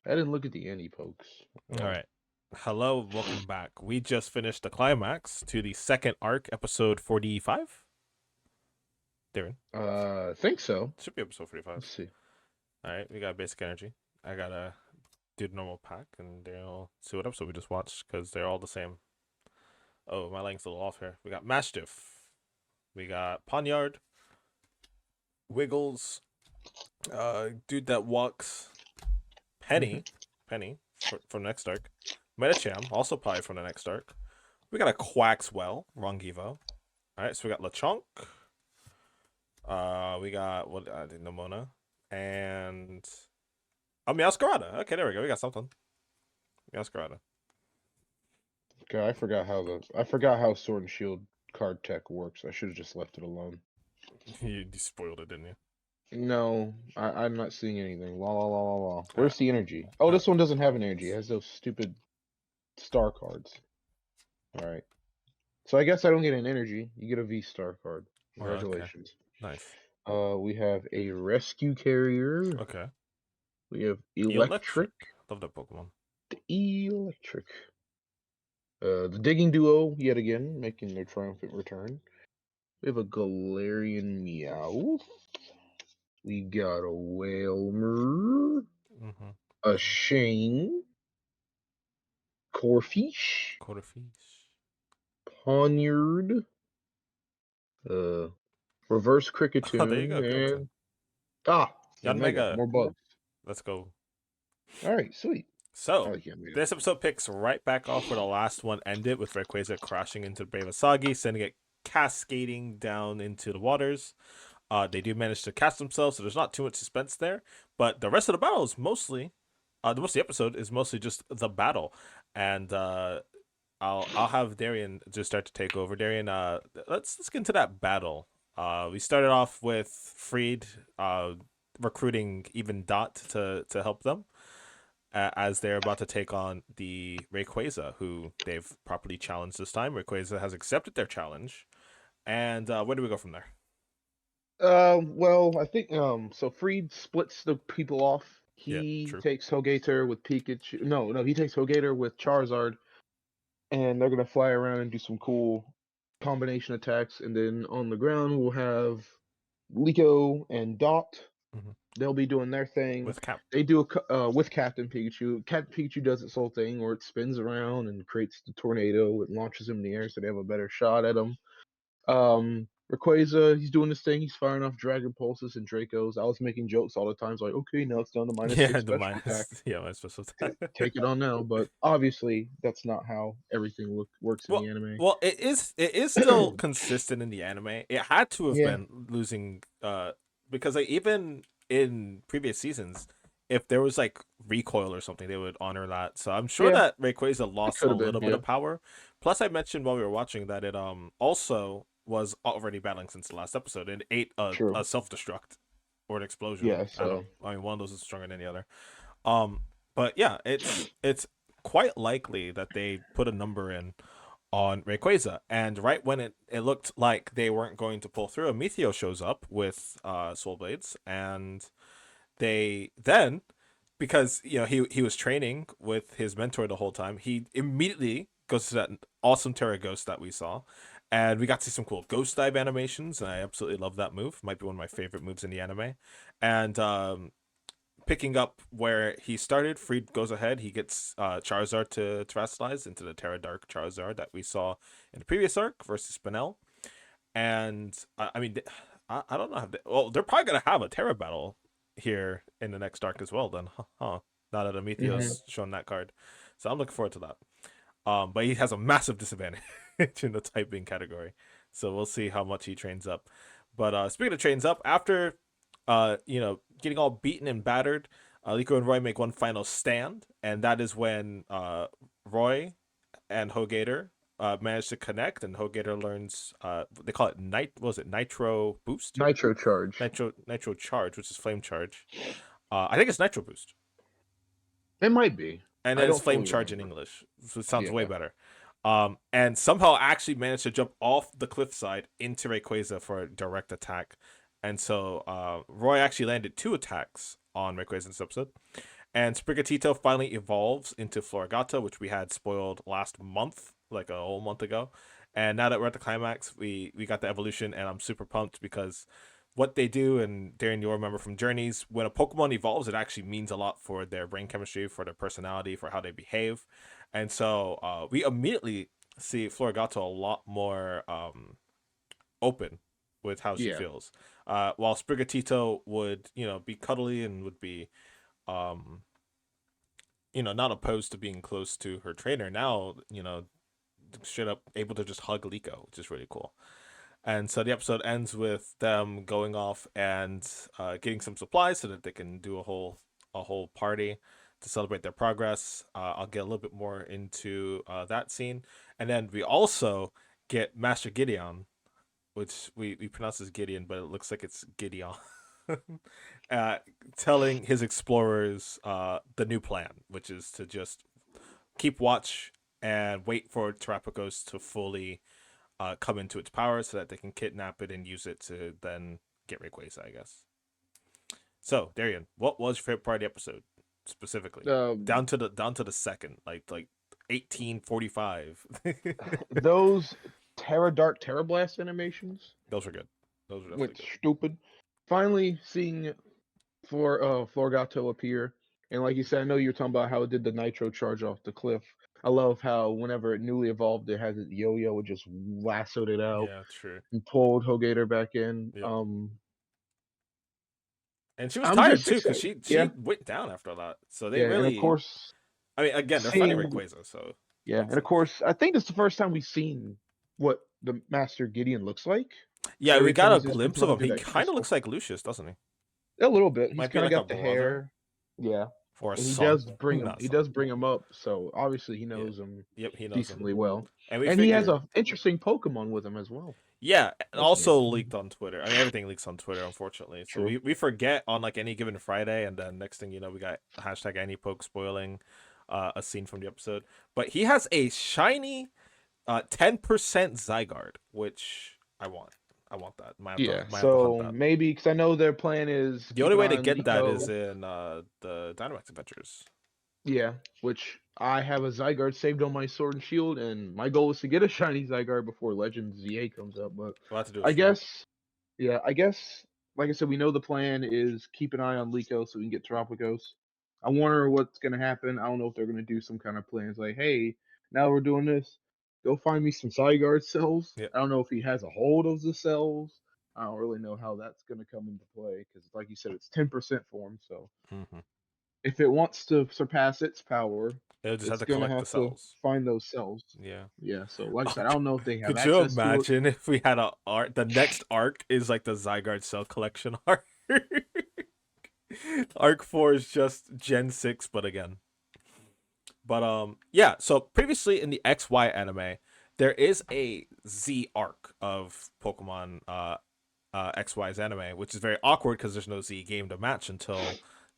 I didn't look at the anti pokes. All right. Hello, welcome back. We just finished the climax to the second arc, episode 45. Darren, I think so. should be episode 45. Let's see. All right, we got basic energy. I gotta do the normal pack and they'll see what episode we just watched because they're all the same. Oh, my lighting's a little off here. We got Mastiff. We got Ponyard. Wiggles. Dude that walks. Penny. Penny from next arc. Metacham, also probably from the next arc. We got a Quaxwell, Rongivo. Alright, so we got Lechonk. We got what Nomona. And Meowscarada. Okay, there we go. We got something. Meowscarada. Okay, I forgot how Sword and Shield card tech works. I should have just left it alone. you spoiled it, didn't you? No, I'm not seeing anything. La la la la la. Where's the energy? Oh, this one doesn't have an energy. It has those stupid star cards. All right. So I guess I don't get an energy. You get a V star card. Oh, okay. Congratulations. Nice. We have a rescue carrier. Okay. We have electric. Love that Pokemon. Electric. The digging duo yet again making their triumphant return. We have a Galarian Meowth. We got a Whalmer. A Shane. Corfish. Poniard. Reverse Cricketune. Oh, there you go. And Yanmega. More bugs. Let's go. All right, sweet. So, this episode picks right back off where the last one ended, with Rayquaza crashing into the Bravasagi, sending it cascading down into the waters. They do manage to cast themselves, so there's not too much suspense there. But the rest of the battle is mostly, the most of the episode is mostly just the battle. And I'll have Darian just start to take over. Darian, let's get into that battle. We started off with Freed recruiting even Dot to help them, as they're about to take on the Rayquaza, who they've properly challenged this time. Rayquaza has accepted their challenge, and where do we go from there? Well, I think so Freed splits the people off. He takes Hogator with Pikachu. No, he takes Hogator with Charizard, and they're gonna fly around and do some cool combination attacks. And then on the ground we'll have Liko and Dot. They'll be doing their thing. With Cap. They do with Captain Pikachu. Captain Pikachu does its whole thing where it spins around and creates the tornado. It launches him in the air so they have a better shot at him. Rayquaza, he's doing this thing. He's firing off Dragon Pulses and Dracos. I was making jokes all the time. Like, okay, now it's down to -6 special attack. My special attack. Take it on now. But obviously, that's not how everything works in the anime. Well, it is still consistent in the anime. It had to have been losing, because like even in previous seasons, if there was like recoil or something, they would honor that. So I'm sure that Rayquaza lost a little bit of power. Plus, I mentioned while we were watching that it also was already battling since the last episode and ate a self-destruct or an explosion. Yeah, so I mean, one of those is stronger than the other. But yeah, it's quite likely that they put a number in on Rayquaza, and right when it looked like they weren't going to pull through, a Meteor shows up with Soul Blades, and they then, because he was training with his mentor the whole time, he immediately goes to that awesome Terra Ghost that we saw, and we got to see some cool Ghost Dive animations, and I absolutely love that move. Might be one of my favorite moves in the anime. And picking up where he started, Freed goes ahead. He gets Charizard to terastallize into the Terra Dark Charizard that we saw in the previous arc versus Spinel. And I mean, I don't know. They're probably gonna have a Terra battle here in the next arc as well. Then, now that Ametheo's shown that card, so I'm looking forward to that. But he has a massive disadvantage in the typing category, so we'll see how much he trains up. But speaking of trains up, after getting all beaten and battered, Liko and Roy make one final stand, and that is when Roy and Hogator manage to connect, and Hogator learns they call it Nitro Boost? Nitro Charge. Nitro Charge, which is Flame Charge. I think it's Nitro Boost. It might be. And then it's Flame Charge in English, so it sounds way better. And somehow actually managed to jump off the cliffside into Rayquaza for a direct attack. And so Roy actually landed 2 attacks on Rayquaza in this episode. And Sprigatito finally evolves into Floragato, which we had spoiled last month, like a whole month ago. And now that we're at the climax, we got the evolution, and I'm super pumped because what they do, and Darren, you'll remember from Journeys, when a Pokemon evolves, it actually means a lot for their brain chemistry, for their personality, for how they behave. And so we immediately see Floragato a lot more open with how she Yeah. feels. While Sprigatito would, be cuddly and would be, um, not opposed to being close to her trainer. Now, straight up able to just hug Liko, which is really cool. And so the episode ends with them going off and getting some supplies so that they can do a whole party to celebrate their progress. I'll get a little bit more into that scene, and then we also get Master Gideon, which we pronounce as Gideon, but it looks like it's Gideon. uh, Telling his explorers the new plan, which is to just keep watch and wait for Terapagos to fully come into its power so that they can kidnap it and use it to then get Rayquaza, I guess. So, Darian, what was your favorite part of the episode specifically? Um, Down to the second, like 1845. those Terra Blast animations Those were good. Those were went definitely good. stupid. Finally seeing Florgato appear, and like you said, I know you were talking about how it did the Nitro charge off the cliff. I love how whenever it newly evolved, it has its yo-yo, it just lassoed it out Yeah, true. and pulled Hogator back in. Yep. And she was I'm tired just too because excited. she Yeah, went down after that. So they yeah, and of really, course I mean, again, they're fighting seeing Rayquaza, so it yeah, makes and of sense. course I think it's the first time we've seen what the Master Gideon looks like. Yeah, we Every time got a he's just been glimpse put of him. under He that kind of crystal. looks like Lucius, doesn't he? A little bit. He's Might be kind of like a got the brother hair. Yeah. or a And he son. does bring him. Not He son. does bring him up, so obviously he Yeah. knows him Yep, he knows him. decently well. And we And he has figure, a interesting Pokemon with him as well. yeah, That's also neat. leaked on Twitter. I mean, everything leaks on Twitter, unfortunately. So True. we forget on like any given Friday, and then next thing you know, we got hashtag AnyPoke spoiling a scene from the episode. But he has a shiny 10% Zygarde, which I want. I want that. Yeah. Might have to hunt So that. maybe because I know their plan is The keep only an way eye to on get that Liko. is in the Dynamax Adventures. Yeah, which I have a Zygarde saved on my Sword and Shield, and my goal is to get a shiny Zygarde before Legend ZA comes up. But We'll have to do a I stream. guess, yeah, I guess, like I said, we know the plan is keep an eye on Liko so we can get Tropicos. I wonder what's gonna happen. I don't know if they're gonna do some kind of plans like, hey, now we're doing this. Go find me some Zygarde cells. Yeah. I don't know if he has a hold of the cells. I don't really know how that's gonna come into play because, like you said, it's 10% for him. So Mm-hmm. if it wants to surpass its power, It'll just have it's to gonna collect the have to cells. find those cells. Yeah. Yeah, so like I said, I don't know if they have Could you access to it. imagine if we had a arc? The next arc is like the Zygarde cell collection arc. Arc 4 is just Gen 6, but again. But yeah. So previously in the XY anime, there is a Z arc of Pokemon XY's anime, which is very awkward because there's no Z game to match until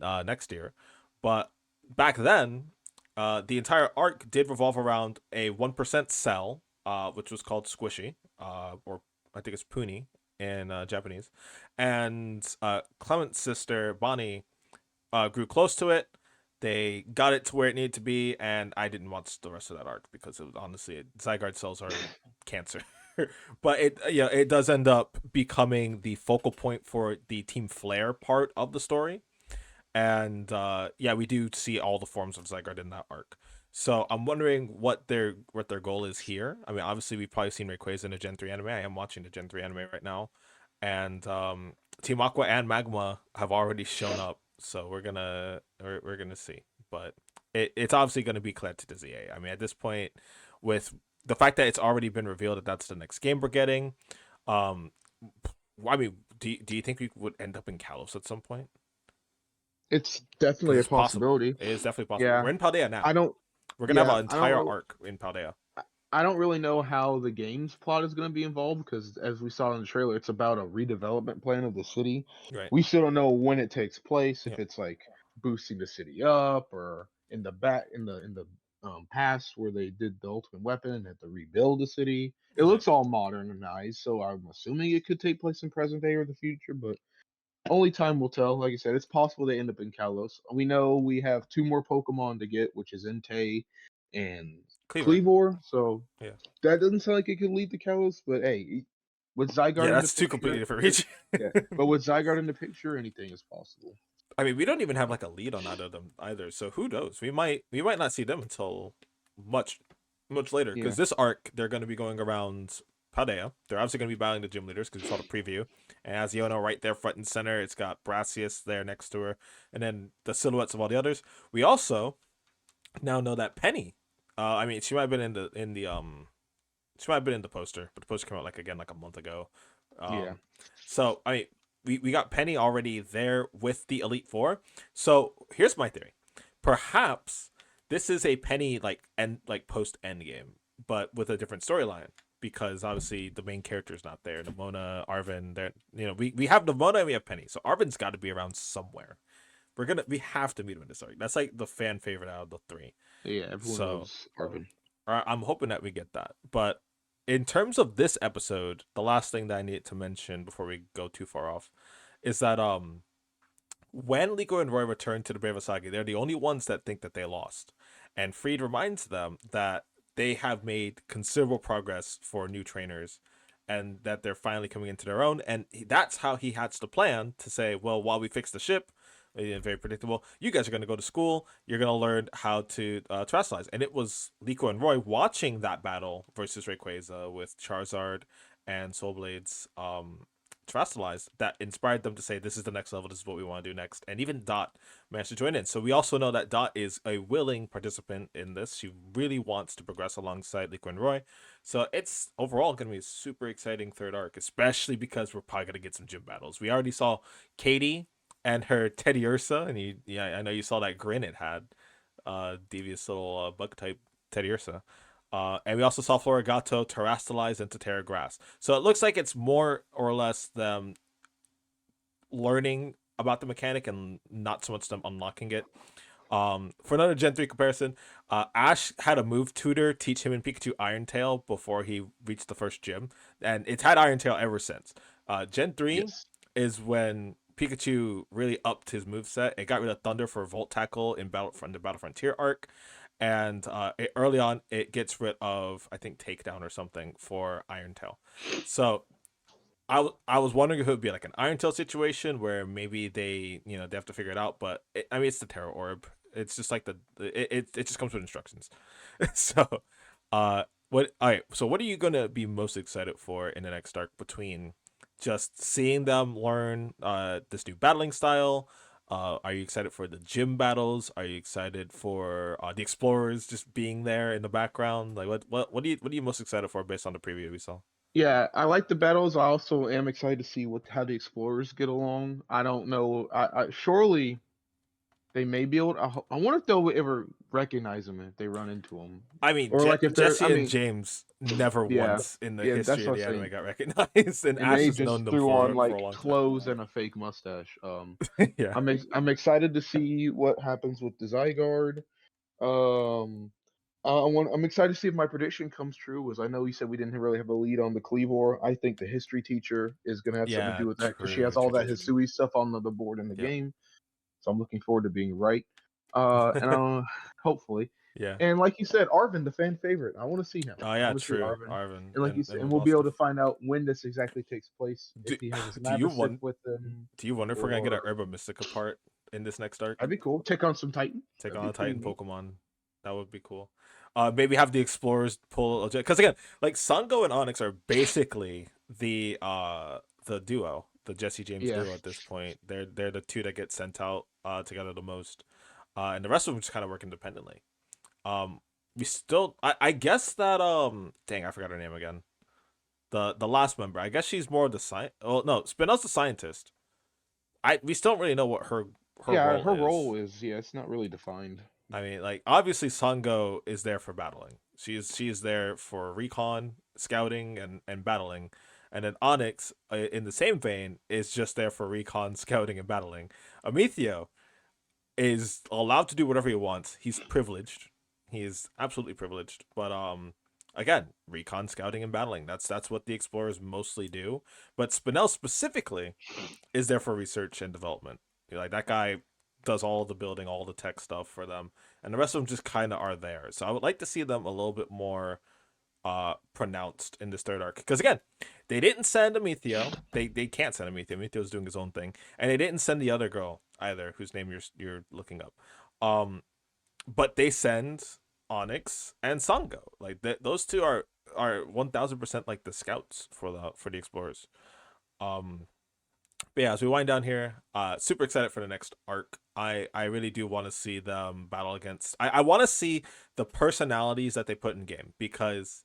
next year. But back then, the entire arc did revolve around a 1% cell, which was called Squishy, or I think it's Puni in Japanese. And Clement's sister, Bonnie, grew close to it. They got it to where it needed to be, and I didn't watch the rest of that arc because it was honestly Zygarde cells are cancer. But it does end up becoming the focal point for the Team Flare part of the story, and we do see all the forms of Zygarde in that arc. So I'm wondering what their goal is here. I mean, obviously we've probably seen Rayquaza in a Gen 3 anime. I am watching the Gen 3 anime right now, and Team Aqua and Magma have already shown up. So we're gonna see, but it's obviously gonna be collected to ZA. I mean, at this point, with the fact that it's already been revealed that that's the next game we're getting, I mean, do you think we would end up in Kalos at some point? It's Because definitely a it's possible. possibility. It is definitely possible. Yeah, We're in Paldea now. I don't. We're gonna have Yeah, an I don't. entire arc in Paldea. I don't really know how the game's plot is going to be involved because, as we saw in the trailer, it's about a redevelopment plan of the city. Right. We still don't know when it takes place. Yeah. If it's like boosting the city up, or in the back in the past where they did the ultimate weapon and had to rebuild the city. It Right. looks all modernized, so I'm assuming it could take place in present day or the future. But only time will tell. Like I said, it's possible they end up in Kalos. We know we have 2 more Pokemon to get, which is Entei and Cleaver. Kleavor. So Yeah. that doesn't sound like it could lead to Kalos, but hey, with Yeah, Zygarde in the that's two completely picture, different regions. yeah. But with Zygarde in the picture, anything is possible. I mean, we don't even have like a lead on either of them either. So who knows? We might not see them until much later because Yeah. this arc they're going to be going around Paldea. They're obviously going to be battling the gym leaders because we saw the preview. And as you know, right there front and center, it's got Brassius there next to her, and then the silhouettes of all the others. We also now know that Penny. I mean, she might have been she might have been in the poster, but the poster came out like a month ago. Yeah. So I mean, we got Penny already there with the Elite Four. So here's my theory: perhaps this is a Penny post end game, but with a different storyline. Because obviously the main character is not there. Nimona, Arvin, there. We have Nimona and we have Penny. So Arvin's got to be around somewhere. We have to meet him in this arc. That's like the fan favorite out of the three. Yeah, everyone So loves Arvin. I'm hoping that we get that. But in terms of this episode, the last thing that I need to mention before we go too far off is that when Liko and Roy return to the Bravasagi, they're the only ones that think that they lost. And Freed reminds them that they have made considerable progress for new trainers and that they're finally coming into their own. And that's how he hatched the plan to say, well, while we fix the ship, very predictable, you guys are going to go to school. You're going to learn how to terrestrialize. And it was Liko and Roy watching that battle versus Rayquaza with Charizard and Soulblade's terrestrialized that inspired them to say, this is the next level, this is what we want to do next. And even Dot managed to join in. So we also know that Dot is a willing participant in this. She really wants to progress alongside Liko and Roy. So it's overall going to be a super exciting third arc, especially because we're probably going to get some gym battles. We already saw Katie and her Teddy Ursa, and I know you saw that grin it had, devious little bug type Teddy Ursa. And we also saw Florigato terrestrialize into Terra Grass. So it looks like it's more or less them learning about the mechanic and not so much them unlocking it. For another Gen 3 comparison, Ash had a move tutor teach him and Pikachu Iron Tail before he reached the first gym, and it's had Iron Tail ever since. Gen 3 Yes. is when Pikachu really upped his moveset. It got rid of Thunder for Volt Tackle in the Battle Frontier arc. And early on, it gets rid of, I think, Takedown or something for Iron Tail. So I was wondering if it would be like an Iron Tail situation where maybe they have to figure it out. But I mean, it's the Terra Orb. It's just like it just comes with instructions. So what? All right. So what are you gonna be most excited for in the next arc between just seeing them learn this new battling style? Are you excited for the gym battles? Are you excited for the explorers just being there in the background? Like what are you most excited for based on the preview we saw? Yeah, I like the battles. I also am excited to see how the explorers get along. I don't know. I surely they may be able to, I wonder if they'll ever recognize them if they run into them. I mean, Or like if they're, I Jesse and mean, James never yeah, once in the yeah, that's history of what I'm the anime saying. got recognized, and And Ash they has known just them threw on for a like long time. clothes and a fake mustache. Yeah, I'm excited to see what happens with the Zygarde. Um, I'm excited to see if my prediction comes true. As I know you said we didn't really have a lead on the Kleavor. I think the history teacher is going to have something to yeah, do with that because she true, has all true, that true, true. Hisui stuff on the board in the Yep. game. So I'm looking forward to being right. And hopefully. Yeah. And like you said, Arvin, the fan favorite. I want to see him. Oh I yeah, want to see true, Arvin. Arvin, And like you said, and and with we'll be lots able of to find out when this exactly takes place. do, If he has his do you Mavasip want with him, do you wonder if we're gonna get an or Herba Mystica part in this next arc? that'd be cool. Take on some Titan. Take That'd on be a pretty Titan neat. Pokemon. That would be cool. Maybe have the explorers pull because again, like Sungo and Onyx are basically the duo, the Jesse James Yeah. duo at this point. They're the two that get sent out together the most, and the rest of them just kind of work independently. Um, we still, I guess that dang, I forgot her name again. The last member, I guess she's more of the science. Oh no, Spinel's the scientist. We still don't really know what her Yeah, role her is. role is it's not really defined. I mean, like obviously Sango is there for battling. She is there for recon, scouting, and battling, and then Onyx, in the same vein, is just there for recon, scouting, and battling. Amethio is allowed to do whatever he wants. He's privileged. He is absolutely privileged. But again, recon, scouting, and battling. That's what the explorers mostly do. But Spinel specifically is there for research and development. Like that guy does all the building, all the tech stuff for them, and the rest of them just kind of are there. So I would like to see them a little bit more pronounced in this third arc, because again, they didn't send Amethio. They can't send Amethio. Amethio's doing his own thing, and they didn't send the other girl either, whose name you're looking up. But they send Onyx and Sango. Like those two are 1000% like the scouts for the explorers. Um, but yeah, as we wind down here, super excited for the next arc. I really do want to see them battle against. I want to see the personalities that they put in game, because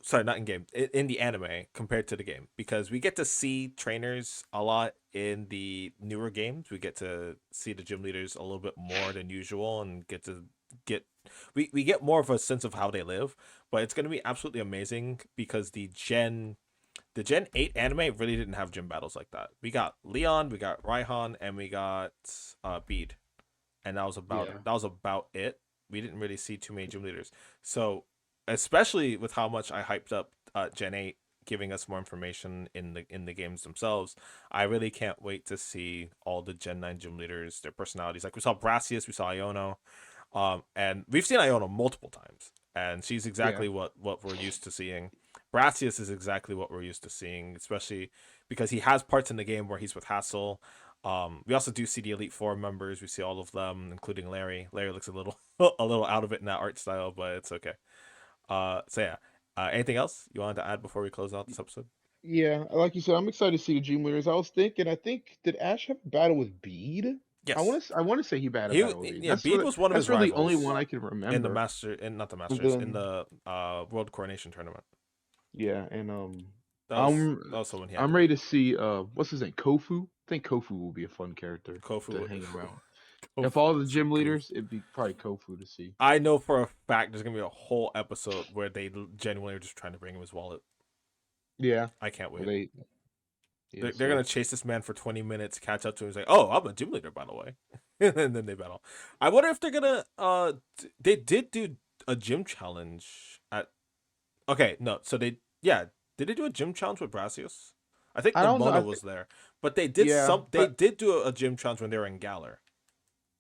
sorry, not in game, in the anime compared to the game, because we get to see trainers a lot in the newer games. We get to see the gym leaders a little bit more than usual, and we get more of a sense of how they live. But it's going to be absolutely amazing, because the Gen 8 anime really didn't have gym battles like that. We got Leon, we got Raihan, and we got Bede, and that was about it. We didn't really see too many gym leaders. So especially with how much I hyped up Gen 8 giving us more information in the games themselves, I really can't wait to see all the Gen 9 gym leaders, their personalities. Like we saw Brassius, we saw Iono, and we've seen Iono multiple times, and she's exactly what we're used to seeing. Brassius is exactly what we're used to seeing, especially because he has parts in the game where he's with Hassel. We also do see the Elite Four members. We see all of them, including Larry. Larry looks a little a little out of it in that art style, but it's okay. So yeah. Anything else you wanted to add before we close out this episode? Yeah, like you said, I'm excited to see the gym leaders. I think, did Ash have a battle with Bede? Yes. I want to say he had a He battle with Bede. Yeah, Bede was one of his That's really the only rivals one I can in the remember. master in not the And masters in then the World Coronation tournament. yeah, and That was someone he had to I'm ready beat. to see what's his name, Kofu. I think Kofu will be a fun character to Kofu. hang around. If Kofu all the was a gym goof. leaders, it'd be probably Kofu to see. I know for a fact there's gonna be a whole episode where they genuinely are just trying to bring him his wallet. Yeah, I can't well, wait. yeah, They're gonna so chase this man for 20 minutes, catch up to him. He's like, "Oh, I'm a gym leader, by the way," and then they battle. I wonder if they're gonna. They did do a gym challenge at. Okay, no, so they did they do a gym challenge with Brassius? I think I don't know. Nimona was there, but they did Yeah, some. They but did do a gym challenge when they were in Galar.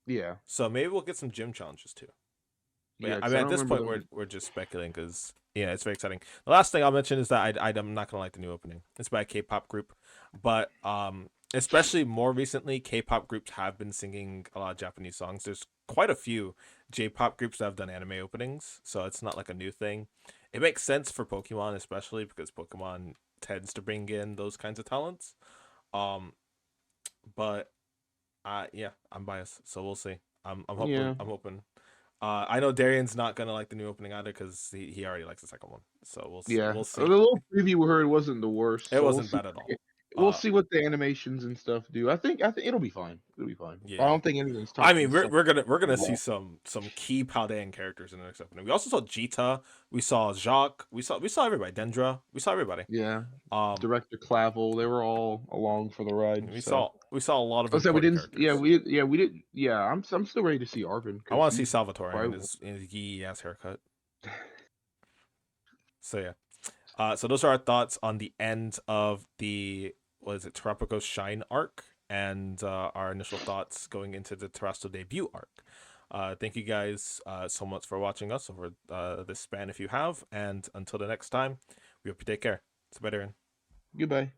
yeah, So maybe we'll get some gym challenges too. But yeah, yeah, I because mean, I at don't this remember point, them. we're just speculating, because yeah, it's very exciting. The last thing I'll mention is that I'm not gonna like the new opening. It's by a K-pop group, but especially more recently, K-pop groups have been singing a lot of Japanese songs. There's quite a few J-pop groups that have done anime openings, so it's not like a new thing. It makes sense for Pokemon, especially because Pokemon tends to bring in those kinds of talents. Um, but yeah, I'm biased, so we'll see. I'm hoping. Yeah, I'm hoping. I know Darian's not gonna like the new opening either, because he already likes the second one. So yeah. we'll The see. little preview we heard wasn't the worst, It so wasn't bad at all. we'll Uh, see what the animations and stuff do. I think it'll be fine. It'll be fine. I yeah. don't think anything's I topping mean, the we're second gonna see one. some key Paldean characters in the next opening. We also saw Jita. We saw Jacques. We saw everybody. Dendra. We saw everybody. Yeah, Um, Director Clavel, they were all along for the ride. So we saw a lot of I said we important didn't. characters. We did. Yeah, I'm still ready to see Arvin I because want to see he's Salvatore in probably. his yee ass haircut. So yeah. So those are our thoughts on the end of the what is it, Terapagos Shine arc, and our initial thoughts going into the Terrasto debut arc. Thank you guys so much for watching us over this span if you have, and until the next time, we hope you take care. It's better in. Goodbye.